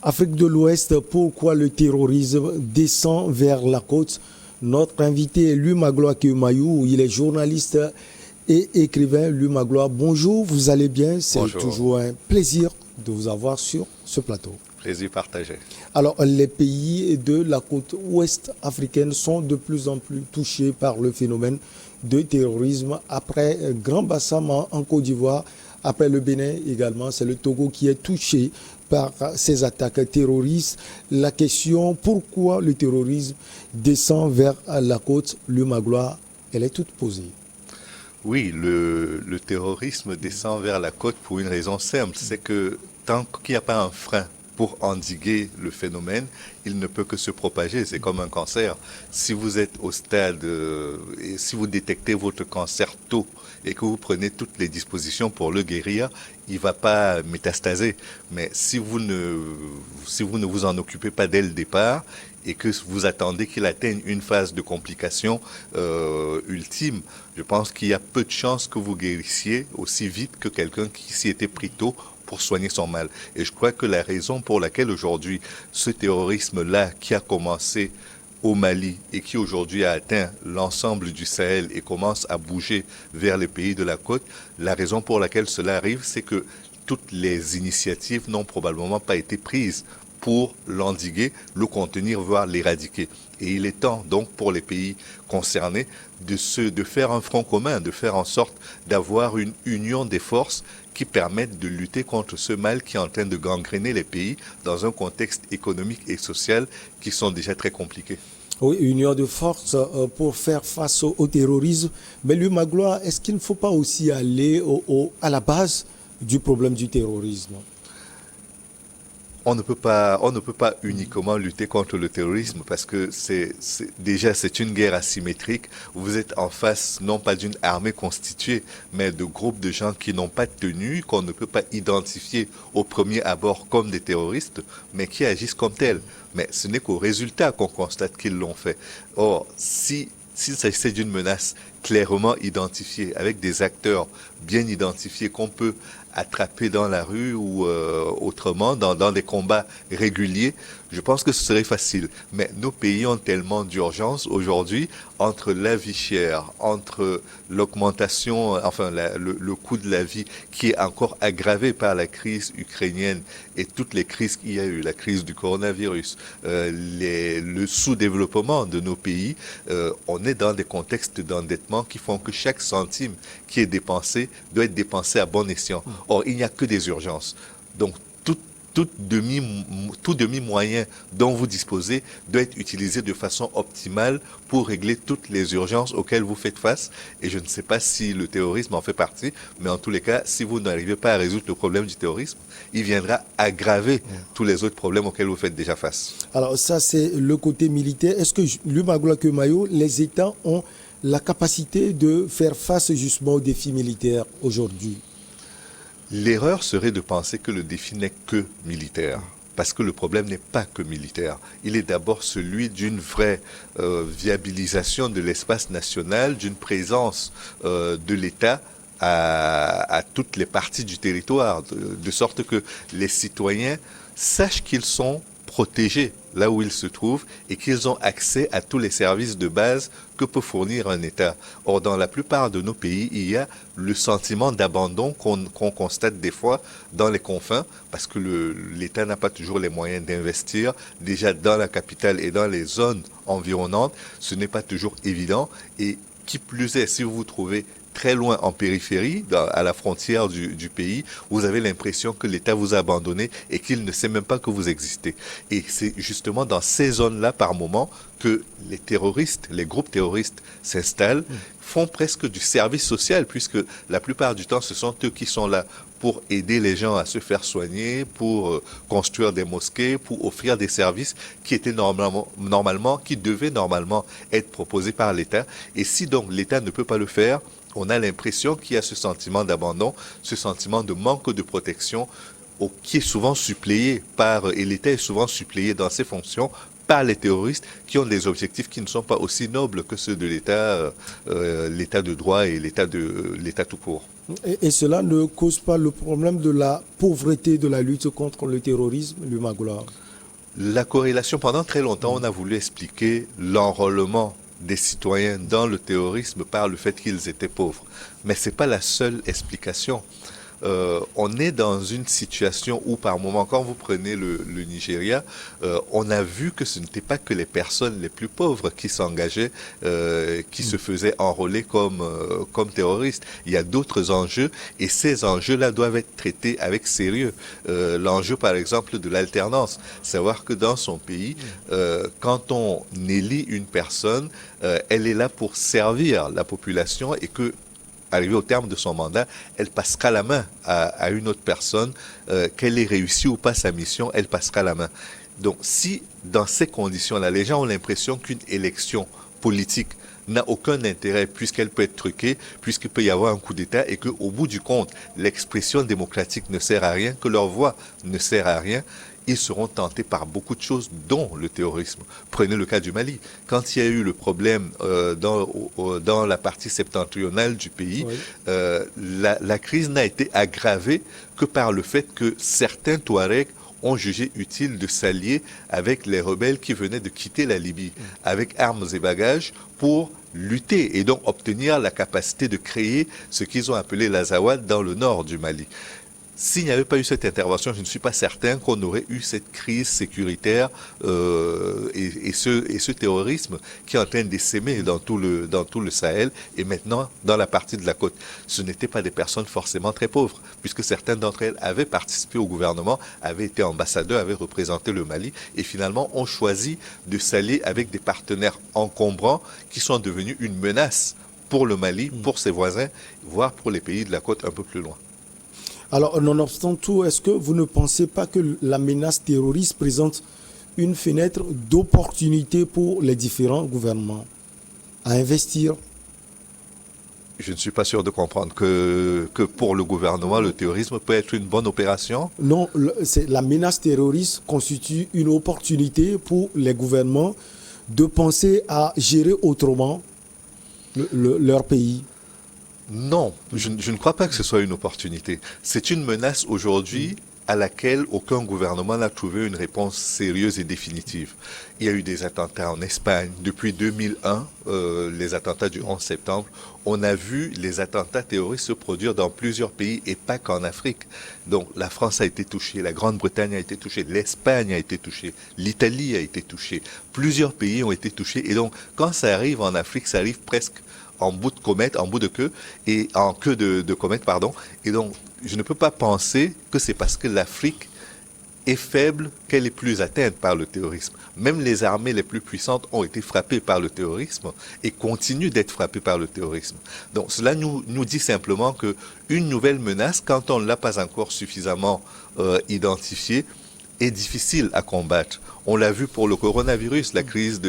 Afrique de l'Ouest, pourquoi le terrorisme descend vers la côte? Notre invité est Lumagloa Keumayou, il est journaliste et écrivain. Lumagloa, bonjour, vous allez bien? C'est Bonjour. Toujours un plaisir de vous avoir sur ce plateau. Plaisir partagé. Alors, les pays de la côte ouest africaine sont de plus en plus touchés par le phénomène de terrorisme. Après Grand Bassam en Côte d'Ivoire, après le Bénin également, c'est le Togo qui est touché par ces attaques terroristes. La question, pourquoi le terrorisme descend vers la côte, Lumagloa, elle est toute posée. Oui, le terrorisme descend vers la côte pour une raison simple, c'est que tant qu'il n'y a pas un frein pour endiguer le phénomène, il ne peut que se propager. C'est comme un cancer. Si vous êtes au stade, et si vous détectez votre cancer tôt et que vous prenez toutes les dispositions pour le guérir, il ne va pas métastaser. Mais si vous ne vous en occupez pas dès le départ et que vous attendez qu'il atteigne une phase de complication ultime, je pense qu'il y a peu de chances que vous guérissiez aussi vite que quelqu'un qui s'y était pris tôt pour soigner son mal. Et je crois que la raison pour laquelle aujourd'hui ce terrorisme-là qui a commencé au Mali et qui aujourd'hui a atteint l'ensemble du Sahel et commence à bouger vers les pays de la côte, la raison pour laquelle cela arrive, c'est que toutes les initiatives n'ont probablement pas été prises pour l'endiguer, le contenir, voire l'éradiquer. Et il est temps donc pour les pays concernés de faire un front commun, de faire en sorte d'avoir une union des forces qui permettent de lutter contre ce mal qui est en train de gangréner les pays dans un contexte économique et social qui sont déjà très compliqués. Oui, union de force pour faire face au terrorisme. Mais Lumagloa, est-ce qu'il ne faut pas aussi aller à la base du problème du terrorisme? On ne peut pas uniquement lutter contre le terrorisme parce que c'est une guerre asymétrique. Vous êtes en face non pas d'une armée constituée, mais de groupes de gens qui n'ont pas de tenue, qu'on ne peut pas identifier au premier abord comme des terroristes, mais qui agissent comme tels. Mais ce n'est qu'au résultat qu'on constate qu'ils l'ont fait. Or, s'il s'agissait d'une menace clairement identifiée, avec des acteurs bien identifiés qu'on peut attraper dans la rue ou autrement, dans des combats réguliers, je pense que ce serait facile. Mais nos pays ont tellement d'urgence aujourd'hui, entre la vie chère, entre l'augmentation, enfin le coût de la vie qui est encore aggravé par la crise ukrainienne et toutes les crises qu'il y a eu, la crise du coronavirus, le sous-développement de nos pays, on est dans des contextes d'endettement qui font que chaque centime qui est dépensé doit être dépensé à bon escient. Or, il n'y a que des urgences. Donc, tout demi-moyen dont vous disposez doit être utilisé de façon optimale pour régler toutes les urgences auxquelles vous faites face. Et je ne sais pas si le terrorisme en fait partie, mais en tous les cas, si vous n'arrivez pas à résoudre le problème du terrorisme, il viendra aggraver tous les autres problèmes auxquels vous faites déjà face. Alors ça, c'est le côté militaire. Est-ce que Lumagloa Keumayou, les États ont la capacité de faire face justement aux défis militaires aujourd'hui? L'erreur serait de penser que le défi n'est que militaire, parce que le problème n'est pas que militaire. Il est d'abord celui d'une vraie viabilisation de l'espace national, d'une présence de l'État à toutes les parties du territoire, de sorte que les citoyens sachent qu'ils sont protégés là où ils se trouvent et qu'ils ont accès à tous les services de base que peut fournir un État. Or, dans la plupart de nos pays, il y a le sentiment d'abandon qu'on constate des fois dans les confins parce que l'État n'a pas toujours les moyens d'investir. Déjà dans la capitale et dans les zones environnantes, ce n'est pas toujours évident et qui plus est, si vous vous trouvez très loin en périphérie, à la frontière du pays, vous avez l'impression que l'État vous a abandonné et qu'il ne sait même pas que vous existez. Et c'est justement dans ces zones-là, par moment, que les terroristes, les groupes terroristes s'installent, font presque du service social, puisque la plupart du temps, ce sont eux qui sont là pour aider les gens à se faire soigner, pour construire des mosquées, pour offrir des services qui étaient qui devaient normalement être proposés par l'État. Et si donc l'État ne peut pas le faire, on a l'impression qu'il y a ce sentiment d'abandon, ce sentiment de manque de protection qui est souvent suppléé et l'État est souvent suppléé dans ses fonctions par les terroristes qui ont des objectifs qui ne sont pas aussi nobles que ceux de l'État, l'État de droit et l'État tout court. Et cela ne cause pas le problème de la pauvreté de la lutte contre le terrorisme, le Magloire? La corrélation, pendant très longtemps, on a voulu expliquer l'enrôlement des citoyens dans le terrorisme par le fait qu'ils étaient pauvres. Mais ce n'est pas la seule explication. On est dans une situation où par moment, quand vous prenez le Nigeria, on a vu que ce n'était pas que les personnes les plus pauvres qui s'engageaient, qui se faisaient enrôler comme terroristes. Il y a d'autres enjeux et ces enjeux-là doivent être traités avec sérieux. L'enjeu, par exemple, de l'alternance, savoir que dans son pays, quand on élit une personne, elle est là pour servir la population et que arrivée au terme de son mandat, elle passera la main à une autre personne, qu'elle ait réussi ou pas sa mission, elle passera la main. Donc si dans ces conditions-là, les gens ont l'impression qu'une élection politique n'a aucun intérêt puisqu'elle peut être truquée, puisqu'il peut y avoir un coup d'État et qu'au bout du compte, l'expression démocratique ne sert à rien, que leur voix ne sert à rien, ils seront tentés par beaucoup de choses, dont le terrorisme. Prenez le cas du Mali. Quand il y a eu le problème dans la partie septentrionale du pays, Oui. la crise n'a été aggravée que par le fait que certains Touaregs ont jugé utile de s'allier avec les rebelles qui venaient de quitter la Libye, avec armes et bagages, pour lutter et donc obtenir la capacité de créer ce qu'ils ont appelé l'Azawad dans le nord du Mali. S'il n'y avait pas eu cette intervention, je ne suis pas certain qu'on aurait eu cette crise sécuritaire et ce terrorisme qui est en train d'essaimer dans tout le Sahel et maintenant dans la partie de la côte. Ce n'étaient pas des personnes forcément très pauvres, puisque certaines d'entre elles avaient participé au gouvernement, avaient été ambassadeurs, avaient représenté le Mali et finalement ont choisi de s'allier avec des partenaires encombrants qui sont devenus une menace pour le Mali, pour ses voisins, voire pour les pays de la côte un peu plus loin. Alors, nonobstant tout, est-ce que vous ne pensez pas que la menace terroriste présente une fenêtre d'opportunité pour les différents gouvernements à investir? Je ne suis pas sûr de comprendre que pour le gouvernement, le terrorisme peut être une bonne opération. Non, la menace terroriste constitue une opportunité pour les gouvernements de penser à gérer autrement leur pays. Non, je ne crois pas que ce soit une opportunité. C'est une menace aujourd'hui à laquelle aucun gouvernement n'a trouvé une réponse sérieuse et définitive. Il y a eu des attentats en Espagne. Depuis 2001, les attentats du 11 septembre, on a vu les attentats terroristes se produire dans plusieurs pays et pas qu'en Afrique. Donc la France a été touchée, la Grande-Bretagne a été touchée, l'Espagne a été touchée, l'Italie a été touchée. Plusieurs pays ont été touchés et donc quand ça arrive en Afrique, ça arrive presque en bout de comète, en bout de queue, et en queue de comète, pardon. Et donc, je ne peux pas penser que c'est parce que l'Afrique est faible qu'elle est plus atteinte par le terrorisme. Même les armées les plus puissantes ont été frappées par le terrorisme et continuent d'être frappées par le terrorisme. Donc, cela nous dit simplement que une nouvelle menace, quand on ne l'a pas encore suffisamment identifiée, est difficile à combattre. On l'a vu pour le coronavirus, la crise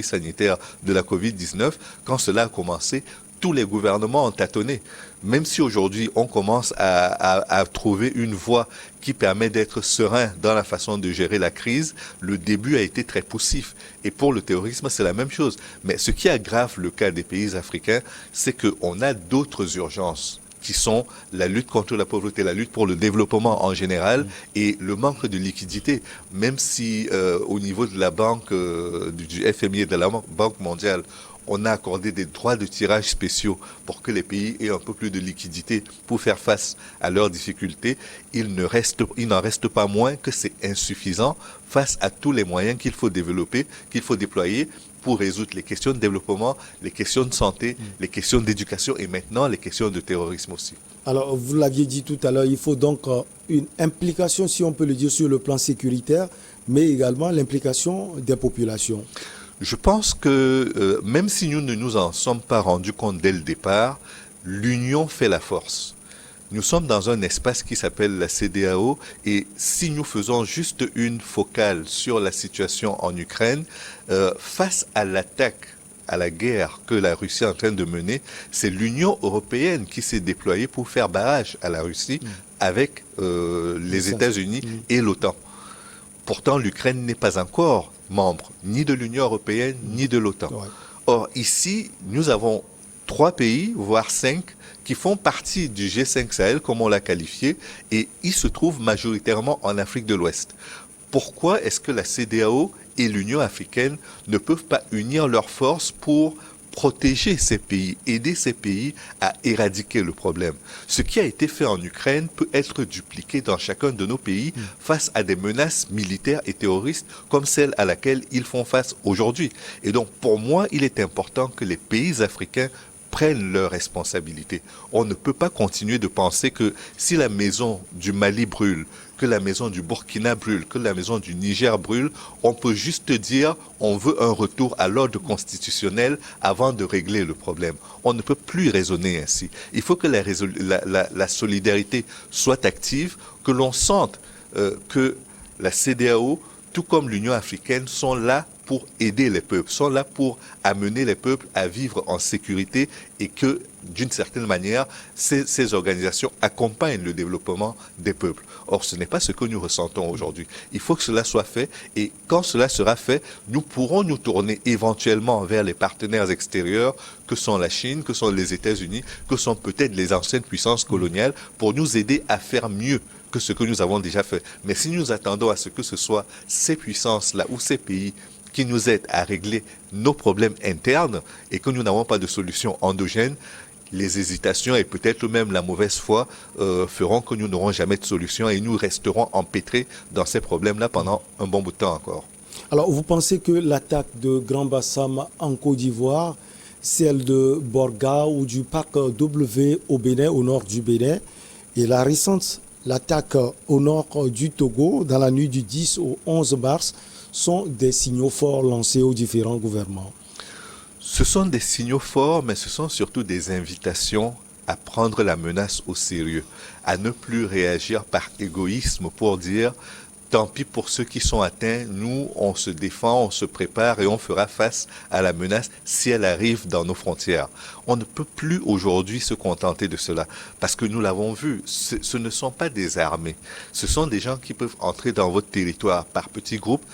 sanitaire de la Covid-19. Quand cela a commencé, tous les gouvernements ont tâtonné. Même si aujourd'hui on commence à trouver une voie qui permet d'être serein dans la façon de gérer la crise, le début a été très poussif. Et pour le terrorisme, c'est la même chose. Mais ce qui aggrave le cas des pays africains, c'est qu'on a d'autres urgences qui sont la lutte contre la pauvreté, la lutte pour le développement en général et le manque de liquidité. Même si au niveau de la banque, du FMI et de la Banque mondiale, on a accordé des droits de tirage spéciaux pour que les pays aient un peu plus de liquidité pour faire face à leurs difficultés, il n'en reste pas moins que c'est insuffisant face à tous les moyens qu'il faut développer, qu'il faut déployer pour résoudre les questions de développement, les questions de santé, les questions d'éducation et maintenant les questions de terrorisme aussi. Alors, vous l'aviez dit tout à l'heure, il faut donc une implication, si on peut le dire, sur le plan sécuritaire, mais également l'implication des populations. Je pense que même si nous ne nous en sommes pas rendus compte dès le départ, l'union fait la force. Nous sommes dans un espace qui s'appelle la CEDEAO et si nous faisons juste une focale sur la situation en Ukraine, face à l'attaque, à la guerre que la Russie est en train de mener, c'est l'Union européenne qui s'est déployée pour faire barrage à la Russie avec les États-Unis et l'OTAN. Pourtant, l'Ukraine n'est pas encore membre ni de l'Union européenne ni de l'OTAN. Ouais. Or, ici, nous avons 3 pays, voire 5, qui font partie du G5 Sahel, comme on l'a qualifié, et ils se trouvent majoritairement en Afrique de l'Ouest. Pourquoi est-ce que la CEDEAO et l'Union africaine ne peuvent pas unir leurs forces pour protéger ces pays, aider ces pays à éradiquer le problème? Ce qui a été fait en Ukraine peut être dupliqué dans chacun de nos pays face à des menaces militaires et terroristes comme celle à laquelle ils font face aujourd'hui. Et donc, pour moi, il est important que les pays africains prennent leurs responsabilités. On ne peut pas continuer de penser que si la maison du Mali brûle, que la maison du Burkina brûle, que la maison du Niger brûle, on peut juste dire on veut un retour à l'ordre constitutionnel avant de régler le problème. On ne peut plus raisonner ainsi. Il faut que la solidarité soit active, que l'on sente que la CEDEAO, tout comme l'Union africaine, sont là pour aider les peuples, sont là pour amener les peuples à vivre en sécurité et que, d'une certaine manière, ces organisations accompagnent le développement des peuples. Or, ce n'est pas ce que nous ressentons aujourd'hui. Il faut que cela soit fait et quand cela sera fait, nous pourrons nous tourner éventuellement vers les partenaires extérieurs que sont la Chine, que sont les États-Unis, que sont peut-être les anciennes puissances coloniales pour nous aider à faire mieux que ce que nous avons déjà fait. Mais si nous attendons à ce que ce soit ces puissances-là ou ces pays qui nous aident à régler nos problèmes internes et que nous n'avons pas de solution endogène, les hésitations et peut-être même la mauvaise foi feront que nous n'aurons jamais de solution et nous resterons empêtrés dans ces problèmes-là pendant un bon bout de temps encore. Alors, vous pensez que l'attaque de Grand Bassam en Côte d'Ivoire, celle de Borga ou du parc W au Bénin, au nord du Bénin, et la récente, l'attaque au nord du Togo, dans la nuit du 10 au 11 mars, sont des signaux forts lancés aux différents gouvernements? Ce sont des signaux forts, mais ce sont surtout des invitations à prendre la menace au sérieux, à ne plus réagir par égoïsme pour dire tant pis pour ceux qui sont atteints, nous on se défend, on se prépare et on fera face à la menace si elle arrive dans nos frontières. On ne peut plus aujourd'hui se contenter de cela parce que nous l'avons vu, ce ne sont pas des armées, ce sont des gens qui peuvent entrer dans votre territoire par petits groupes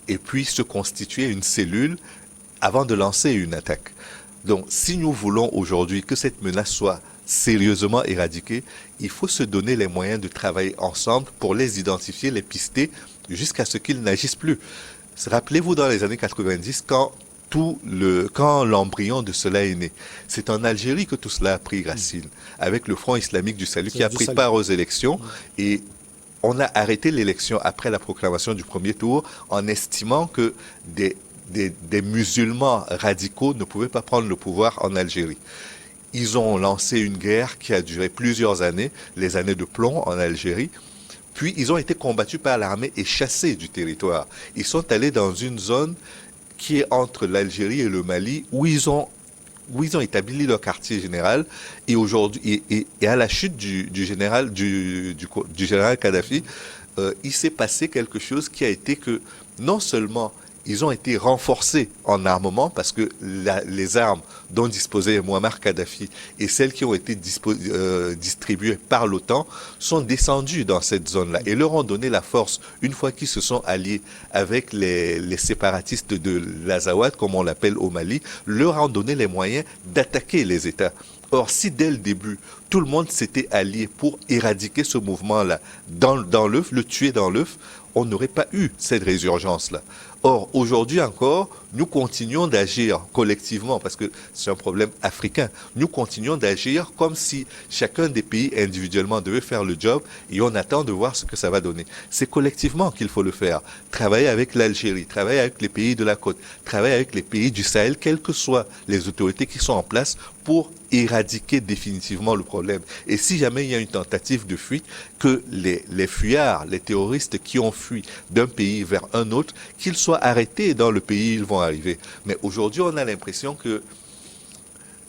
et puis se constituer une cellule avant de lancer une attaque. Donc, si nous voulons aujourd'hui que cette menace soit sérieusement éradiquée, il faut se donner les moyens de travailler ensemble pour les identifier, les pister, jusqu'à ce qu'ils n'agissent plus. Rappelez-vous dans les années 90, quand l'embryon de cela est né. C'est en Algérie que tout cela a pris racine, avec le Front islamique du salut qui a pris part aux élections et on a arrêté l'élection après la proclamation du premier tour en estimant que des musulmans radicaux ne pouvaient pas prendre le pouvoir en Algérie. Ils ont lancé une guerre qui a duré plusieurs années, les années de plomb en Algérie. Puis ils ont été combattus par l'armée et chassés du territoire. Ils sont allés dans une zone qui est entre l'Algérie et le Mali où ils ont établi leur quartier général et aujourd'hui et à la chute du général Kadhafi, il s'est passé quelque chose qui a été que non seulement ils ont été renforcés en armement parce que les armes dont disposait Muammar Kadhafi et celles qui ont été distribuées par l'OTAN sont descendues dans cette zone-là et leur ont donné la force, une fois qu'ils se sont alliés avec les séparatistes de l'Azawad, comme on l'appelle au Mali, leur ont donné les moyens d'attaquer les États. Or, si dès le début, tout le monde s'était allié pour éradiquer ce mouvement-là dans l'œuf, le tuer dans l'œuf, on n'aurait pas eu cette résurgence-là. Or, aujourd'hui encore, nous continuons d'agir collectivement, parce que c'est un problème africain. Nous continuons d'agir comme si chacun des pays individuellement devait faire le job et on attend de voir ce que ça va donner. C'est collectivement qu'il faut le faire. Travailler avec l'Algérie, travailler avec les pays de la côte, travailler avec les pays du Sahel, quelles que soient les autorités qui sont en place pour éradiquer définitivement le problème. Et si jamais il y a une tentative de fuite, que les fuyards, les terroristes qui ont fui d'un pays vers un autre, qu'ils soient arrêtés dans le pays où ils vont arriver. Mais aujourd'hui, on a l'impression que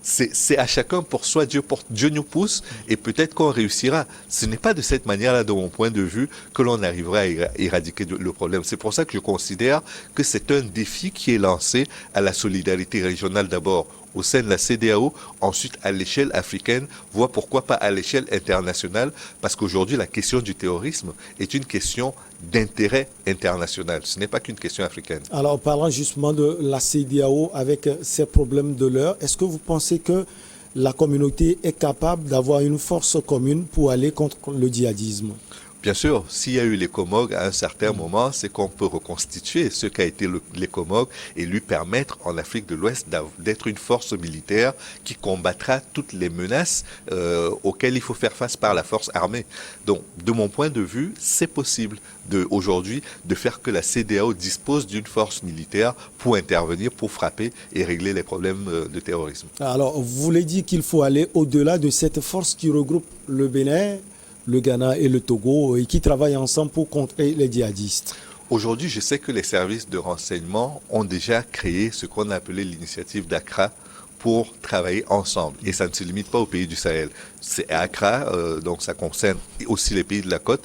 c'est à chacun pour soi, Dieu nous pousse et peut-être qu'on réussira. Ce n'est pas de cette manière-là, de mon point de vue, que l'on arrivera à éradiquer le problème. C'est pour ça que je considère que c'est un défi qui est lancé à la solidarité régionale d'abord au sein de la CEDEAO, ensuite à l'échelle africaine, voire pourquoi pas à l'échelle internationale, parce qu'aujourd'hui la question du terrorisme est une question d'intérêt international. Ce n'est pas qu'une question africaine. Alors, parlant justement de la CEDEAO avec ces problèmes de l'heure, est-ce que vous pensez que la communauté est capable d'avoir une force commune pour aller contre le djihadisme. Bien sûr, s'il y a eu les Comores à un certain moment, c'est qu'on peut reconstituer ce qu'a été les Comores et lui permettre en Afrique de l'Ouest d'être une force militaire qui combattra toutes les menaces auxquelles il faut faire face par la force armée. Donc, de mon point de vue, c'est possible aujourd'hui de faire que la CEDEAO dispose d'une force militaire pour intervenir, pour frapper et régler les problèmes de terrorisme. Alors, vous voulez dire qu'il faut aller au-delà de cette force qui regroupe le Bénin, le Ghana et le Togo, et qui travaillent ensemble pour contrer les djihadistes. Aujourd'hui, je sais que les services de renseignement ont déjà créé ce qu'on a appelé l'initiative d'Accra pour travailler ensemble. Et ça ne se limite pas aux pays du Sahel. C'est Accra, donc ça concerne aussi les pays de la côte.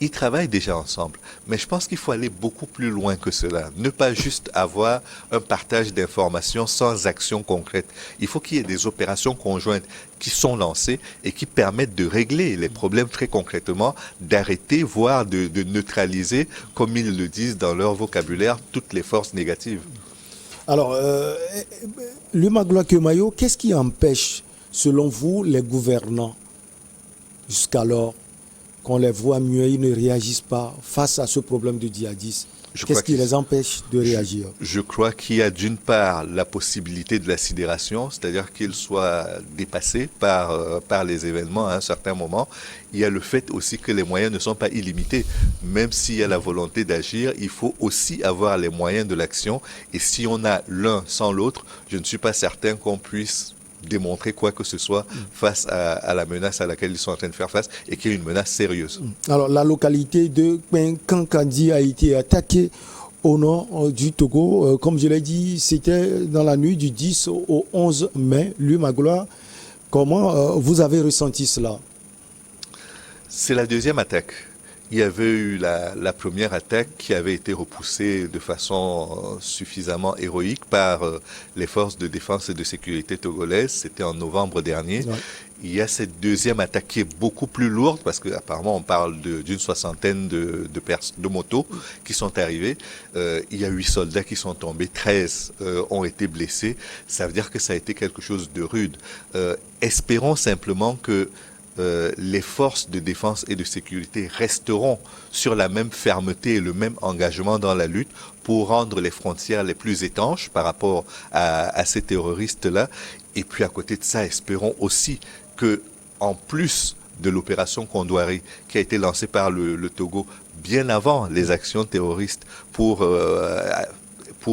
Ils travaillent déjà ensemble. Mais je pense qu'il faut aller beaucoup plus loin que cela. Ne pas juste avoir un partage d'informations sans action concrète. Il faut qu'il y ait des opérations conjointes qui sont lancées et qui permettent de régler les problèmes très concrètement, d'arrêter, voire de neutraliser, comme ils le disent dans leur vocabulaire, toutes les forces négatives. Alors, Lumagloa Kemayo, qu'est-ce qui empêche, selon vous, les gouvernants, jusqu'alors, qu'on les voit mieux, ils ne réagissent pas face à ce problème de djihadisme? Qu'est-ce qui les empêche de réagir? Je crois qu'il y a d'une part la possibilité de la sidération, c'est-à-dire qu'ils soient dépassés par les événements à un certain moment. Il y a le fait aussi que les moyens ne sont pas illimités. Même s'il y a la volonté d'agir, il faut aussi avoir les moyens de l'action. Et si on a l'un sans l'autre, je ne suis pas certain qu'on puisse démontrer quoi que ce soit face à la menace à laquelle ils sont en train de faire face et qui est une menace sérieuse. Alors, la localité de Kankandi a été attaquée au nord du Togo. Comme je l'ai dit, c'était dans la nuit du 10 au 11 mai. Lumagloa, comment vous avez ressenti cela? C'est la deuxième attaque. Il y avait eu la première attaque qui avait été repoussée de façon suffisamment héroïque par les forces de défense et de sécurité togolaises. C'était en novembre dernier. Ouais. Il y a cette deuxième attaque qui est beaucoup plus lourde parce qu'apparemment on parle d'une soixantaine de motos qui sont arrivées. Il y a 8 soldats qui sont tombés, 13 ont été blessés. Ça veut dire que ça a été quelque chose de rude. Espérons simplement que les forces de défense et de sécurité resteront sur la même fermeté et le même engagement dans la lutte pour rendre les frontières les plus étanches par rapport à ces terroristes-là. Et puis à côté de ça, espérons aussi que, en plus de l'opération Kondouari qui a été lancée par le Togo bien avant les actions terroristes pour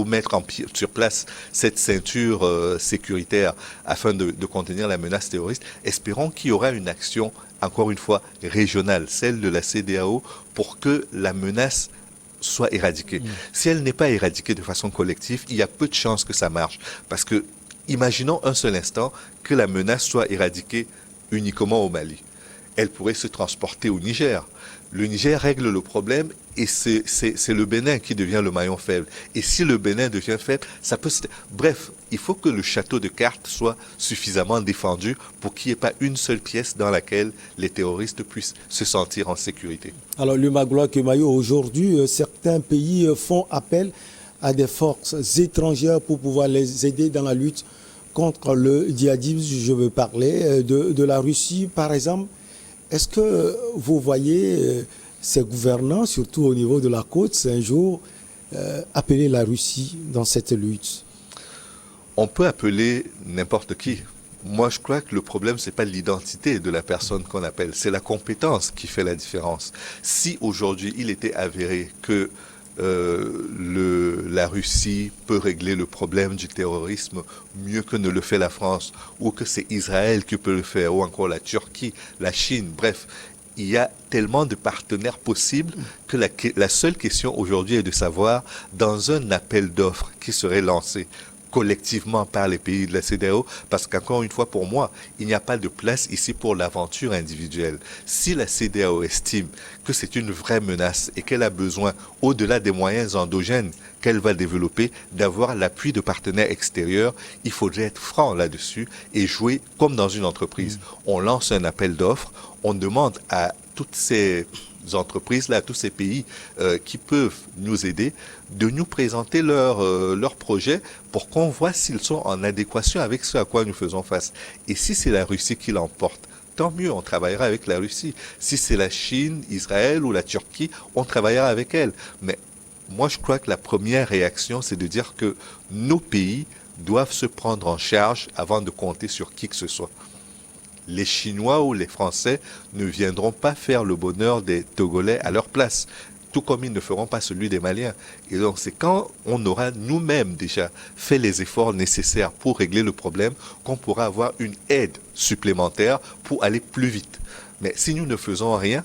mettre sur place cette ceinture sécuritaire afin de contenir la menace terroriste, espérons qu'il y aura une action, encore une fois, régionale, celle de la CEDEAO, pour que la menace soit éradiquée. Si elle n'est pas éradiquée de façon collective, il y a peu de chances que ça marche. Parce que, imaginons un seul instant que la menace soit éradiquée uniquement au Mali. Elle pourrait se transporter au Niger. Le Niger règle le problème et c'est le Bénin qui devient le maillon faible. Et si le Bénin devient faible, ça peut... Bref, il faut que le château de cartes soit suffisamment défendu pour qu'il n'y ait pas une seule pièce dans laquelle les terroristes puissent se sentir en sécurité. Alors, Lumagloa Kemayo, aujourd'hui, certains pays font appel à des forces étrangères pour pouvoir les aider dans la lutte contre le djihadisme. Je veux parler de la Russie, par exemple. Est-ce que vous voyez ces gouvernants, surtout au niveau de la côte, un jour appeler la Russie dans cette lutte? On peut appeler n'importe qui. Moi, je crois que le problème, c'est pas l'identité de la personne qu'on appelle, c'est la compétence qui fait la différence. Si aujourd'hui, il était avéré que la Russie peut régler le problème du terrorisme mieux que ne le fait la France, ou que c'est Israël qui peut le faire, ou encore la Turquie, la Chine, bref, il y a tellement de partenaires possibles que la seule question aujourd'hui est de savoir, dans un appel d'offres qui serait lancé collectivement par les pays de la CEDEAO, parce qu'encore une fois, pour moi, il n'y a pas de place ici pour l'aventure individuelle. Si la CEDEAO estime que c'est une vraie menace et qu'elle a besoin, au-delà des moyens endogènes qu'elle va développer, d'avoir l'appui de partenaires extérieurs, il faudrait être franc là-dessus et jouer comme dans une entreprise. On lance un appel d'offres, on demande à toutes ces entreprises-là, à tous ces pays qui peuvent nous aider, de nous présenter leurs projets pour qu'on voit s'ils sont en adéquation avec ce à quoi nous faisons face. Et si c'est la Russie qui l'emporte, tant mieux, on travaillera avec la Russie. Si c'est la Chine, Israël ou la Turquie, on travaillera avec elle. Mais moi, je crois que la première réaction, c'est de dire que nos pays doivent se prendre en charge avant de compter sur qui que ce soit. Les Chinois ou les Français ne viendront pas faire le bonheur des Togolais à leur place, tout comme ils ne feront pas celui des Maliens. Et donc c'est quand on aura nous-mêmes déjà fait les efforts nécessaires pour régler le problème qu'on pourra avoir une aide supplémentaire pour aller plus vite. Mais si nous ne faisons rien,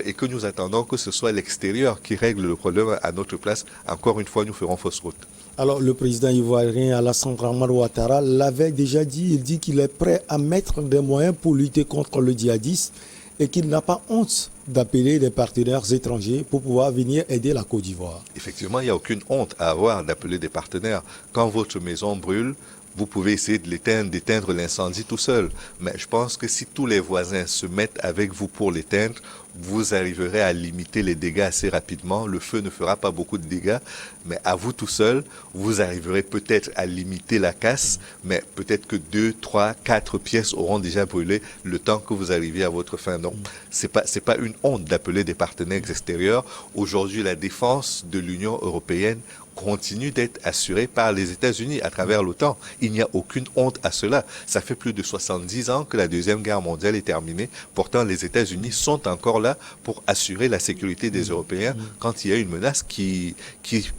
et que nous attendons que ce soit l'extérieur qui règle le problème à notre place, encore une fois, nous ferons fausse route. Alors, le président ivoirien Alassane Dramane Ouattara l'avait déjà dit. Il dit qu'il est prêt à mettre des moyens pour lutter contre le djihadisme et qu'il n'a pas honte d'appeler des partenaires étrangers pour pouvoir venir aider la Côte d'Ivoire. Effectivement, il n'y a aucune honte à avoir d'appeler des partenaires. Quand votre maison brûle, vous pouvez essayer de l'éteindre, d'éteindre l'incendie tout seul. Mais je pense que si tous les voisins se mettent avec vous pour l'éteindre, vous arriverez à limiter les dégâts assez rapidement. Le feu ne fera pas beaucoup de dégâts, mais à vous tout seul, vous arriverez peut-être à limiter la casse, mais peut-être que 2, 3, 4 pièces auront déjà brûlé le temps que vous arriviez à votre fin. Donc, c'est pas une honte d'appeler des partenaires extérieurs. Aujourd'hui, la défense de l'Union européenne continue d'être assurée par les États-Unis à travers l'OTAN. Il n'y a aucune honte à cela. Ça fait plus de 70 ans que la Deuxième Guerre mondiale est terminée. Pourtant, les États-Unis sont encore là pour assurer la sécurité des Européens quand il y a une menace qui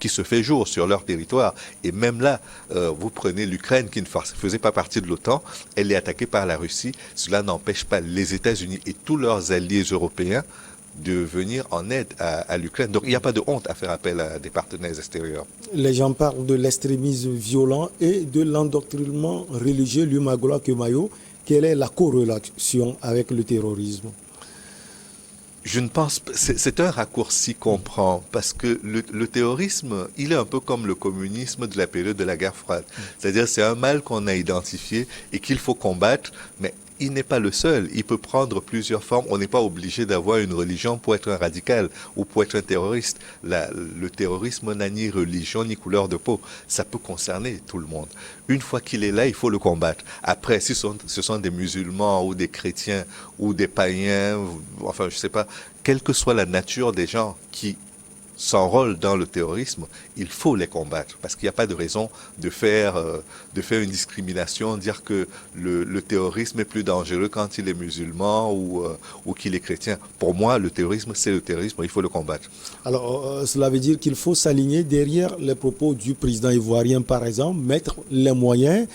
se fait jour sur leur territoire. Et même là, vous prenez l'Ukraine qui ne faisait pas partie de l'OTAN, elle est attaquée par la Russie. Cela n'empêche pas les États-Unis et tous leurs alliés européens de venir en aide à l'Ukraine. Donc il n'y a pas de honte à faire appel à des partenaires extérieurs. Les gens parlent de l'extrémisme violent et de l'endoctrinement religieux, Lumagola Kemayo. Quelle est la corrélation avec le terrorisme? Je ne pense pas, c'est un raccourci qu'on prend parce que le terrorisme, il est un peu comme le communisme de la période de la guerre froide. C'est-à-dire c'est un mal qu'on a identifié et qu'il faut combattre, mais il n'est pas le seul. Il peut prendre plusieurs formes. On n'est pas obligé d'avoir une religion pour être un radical ou pour être un terroriste. Le terrorisme n'a ni religion ni couleur de peau. Ça peut concerner tout le monde. Une fois qu'il est là, il faut le combattre. Après, si ce sont des musulmans ou des chrétiens ou des païens, enfin, je sais pas, quelle que soit la nature des gens qui s'enrôlent dans le terrorisme, il faut les combattre parce qu'il n'y a pas de raison de faire une discrimination, dire que le terrorisme est plus dangereux quand il est musulman ou qu'il est chrétien. Pour moi, le terrorisme, c'est le terrorisme, il faut le combattre. Alors, cela veut dire qu'il faut s'aligner derrière les propos du président ivoirien, par exemple, mettre les moyens,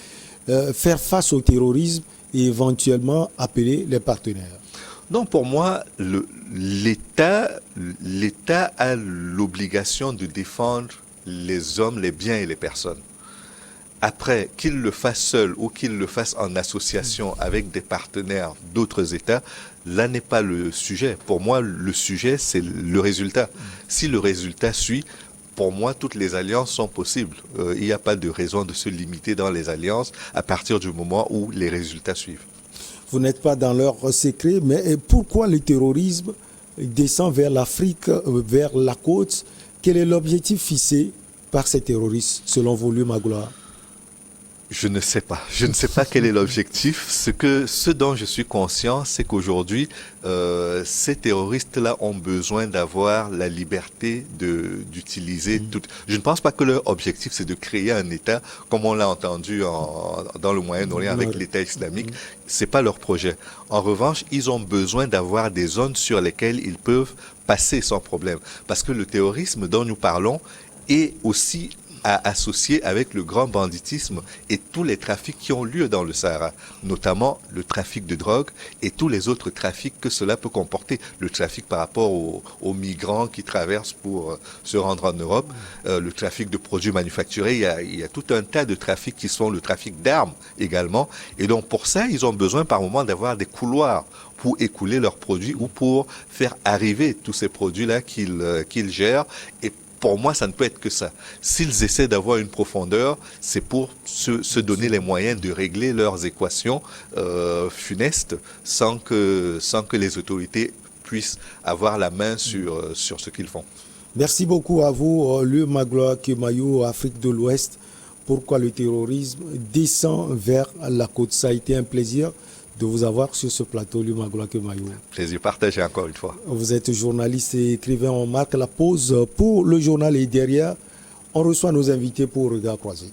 faire face au terrorisme et éventuellement appeler les partenaires. Non, pour moi, l'État a l'obligation de défendre les hommes, les biens et les personnes. Après, qu'il le fasse seul ou qu'il le fasse en association avec des partenaires d'autres États, là n'est pas le sujet. Pour moi, le sujet, c'est le résultat. Si le résultat suit, pour moi, toutes les alliances sont possibles. Il n'y a pas de raison de se limiter dans les alliances à partir du moment où les résultats suivent. Vous n'êtes pas dans leur secret, mais pourquoi le terrorisme descend vers l'Afrique, vers la côte? Quel est l'objectif fixé par ces terroristes, selon vous, Lumagola? Je ne sais pas. Je ne sais pas quel est l'objectif. Ce dont je suis conscient, c'est qu'aujourd'hui, ces terroristes-là ont besoin d'avoir la liberté d'utiliser tout. Je ne pense pas que leur objectif, c'est de créer un État, comme on l'a entendu dans le Moyen-Orient avec l'État islamique. C'est pas leur projet. En revanche, ils ont besoin d'avoir des zones sur lesquelles ils peuvent passer sans problème. Parce que le terrorisme dont nous parlons est aussi associé avec le grand banditisme et tous les trafics qui ont lieu dans le Sahara, notamment le trafic de drogue et tous les autres trafics que cela peut comporter. Le trafic par rapport aux migrants qui traversent pour se rendre en Europe, le trafic de produits manufacturés, il y a tout un tas de trafics qui sont le trafic d'armes également. Et donc pour ça, ils ont besoin par moment d'avoir des couloirs pour écouler leurs produits ou pour faire arriver tous ces produits-là qu'ils gèrent. Et pour moi, ça ne peut être que ça. S'ils essaient d'avoir une profondeur, c'est pour se donner les moyens de régler leurs équations funestes sans que les autorités puissent avoir la main sur ce qu'ils font. Merci beaucoup à vous, le Magloire Kemayo, Afrique de l'Ouest. Pourquoi le terrorisme descend vers la côte? Ça a été un plaisir de vous avoir sur ce plateau, le Magloire Kemayo. Plaisir partagé encore une fois. Vous êtes journaliste et écrivain. On marque la pause pour le journal et derrière, on reçoit nos invités pour Regard Croisé.